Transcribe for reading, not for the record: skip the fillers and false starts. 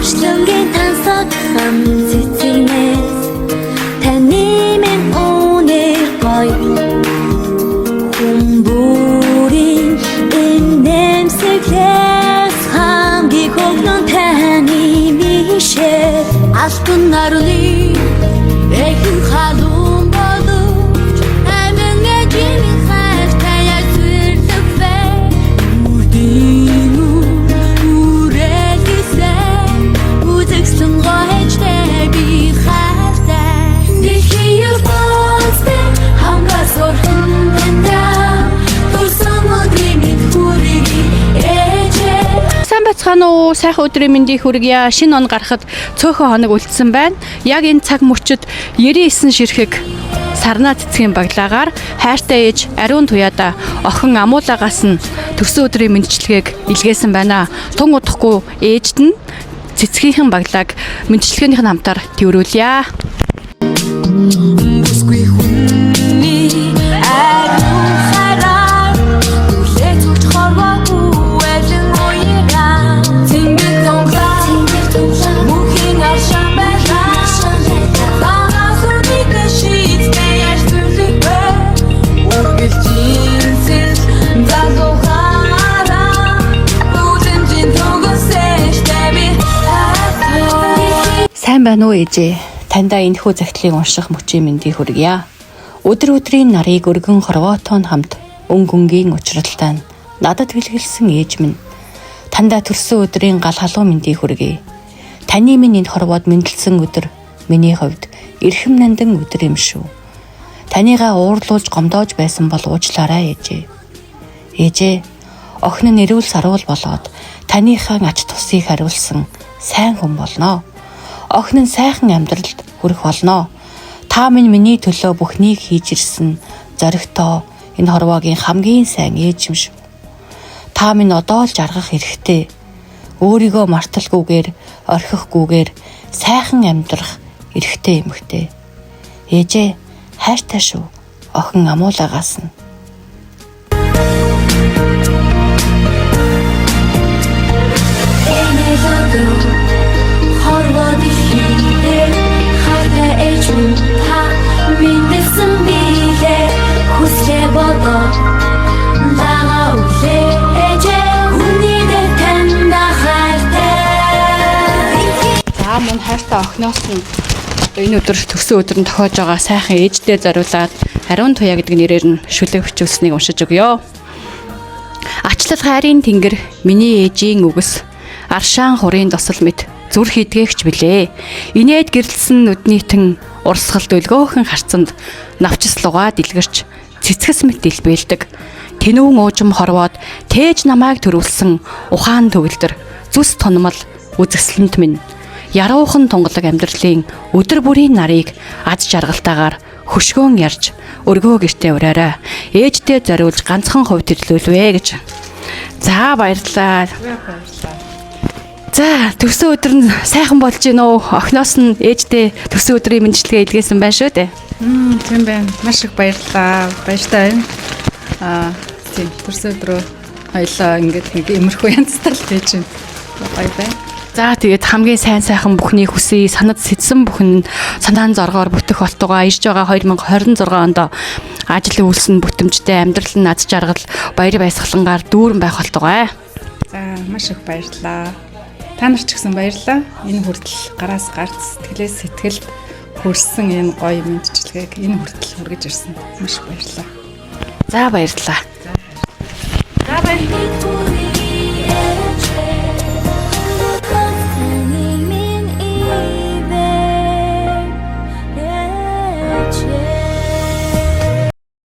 Орчлонгийн тансагхан цэцгийнээс таны минь өнөр гоё Humburin nemseklez hangi koknon tani mişe Aşkın naruni ekin halum boluç Emin ecimin haftaya sürtük ve Urdinu uretise Utıksın goheçte bir hafta Dişi yurtbazdı hamga sorhun Сайн бацгаана уу? Сайхан өдрийн мэндийг хүргье. Шинэ он гарахад цөөхөн хоног үлдсэн байна. Яг энэ цаг мөчид 99 ширхэг сарнаа цэцгийн баглагаар хайртай ээж ариун туяада охин амуулагаас нь төрсөн өдрийн мэндчилгээг илгээсэн байна. Тун удахгүй ээжд нь цэцгийнхэн баглааг мэндчилгээнийх нь хамтаар тэрвэрлэе. Сайн байна уу ээжээ? Таньда энэхүү захидлыг унших мөчийн мэндийг хүргье. Өдөр өдрийн нарыг өргөн хорвоотон хамт өнгөнгийн учралтай нь надад бэлгэлсэн ээж минь. Тандаа төрсөн өдрийн гал халуун мэндийг хүргэе. Таны минь энэ хорвоод мэндэлсэн өдөр миний хувьд эрхэм нандин өдөр юм шүү. Танийгаа уурлуулж гомдоож байсан бол уучлаарай ээжээ. Ээжээ, охин нь эрүүл сарвал болоод таныхаа ач тусыг хариулсан сайн хүн болно. Охин нь сайхан амьдралд хүрэх болно. Та минь миний төлөө бүхнийг хийж ирсэн зоригтой энэ хорвоогийн хамгийн сайн ээж юм шүү. Та минь одоо л жаргах хэрэгтэй. Өөрийгөө марталгүйгээр, орхихгүйгээр сайхан амьдрах эрхтэй эмэгтэй. Ээжээ, хайртай шүү. Охин амуулагаас нь. Мөн хайртай охиноос нь энэ өдөр төгсөн өдөр нь тохиож байгаа сайхан ээждээ зориулаад ариун туяа гэдэг нэрээр нь шүлэг бичүүлсэнийг уншиж өгье. Ачлал хайрын тэнгэр миний ээжийн үгэс аршаан хурын досол мэт зүр хийдгээгч билээ. Инээд гэрэлсэн нүднийтэн урсгал дөлгөөхөн харцанд навчс лугаа дэлгэрч цэцгэс мэт дэлбэлдэг. Тэнүүн уужим хорвоод тээж намайг төрүүлсэн ухаан төгөлдөр зүс тонмол үзэсгэлэнт минь яруухан тунгалаг амьдралын өдөр бүрийн нарыг аз жаргалтайгаар хөшгөөн ярьж өргөө гэртээ ураарай. Ээждээ зориулж ганцхан хувь төрлөөлвэ гэж. За баярлалаа. За төсөө өдөр нь сайхан болж гин үү? Охиноос нь ээждээ төсөө өдрийн мэндчилгээ илгээсэн байна шүү дээ. Тийм байна. Маш их баярлалаа. Баяртай байна. Тийм төсөө өдрөө хоёлоо ингээд имерхүү янзтай л байж байна. Бай бай. За тэгээд хамгийн сайхан бүхний хүсье санад сэтсэн бүхэн санаан зоргоор бүтэх болтугай ирж байгаа 2026 онд ажил үйлс нь бүтэмжтэй амьдрал нь аз жаргал баяр баясгалангаар дүүрэн байх болтугай. За маш их баярлалаа. Та нар ч гэсэн баярлалаа. Энэ хүртэл гараас гарц сэтгэлээс сэтгэлд хүрсэн энэ гоё мэндчилгээг энэ хүртэл хүргэж ирсэн. Маш их баярлалаа. За баярлалаа.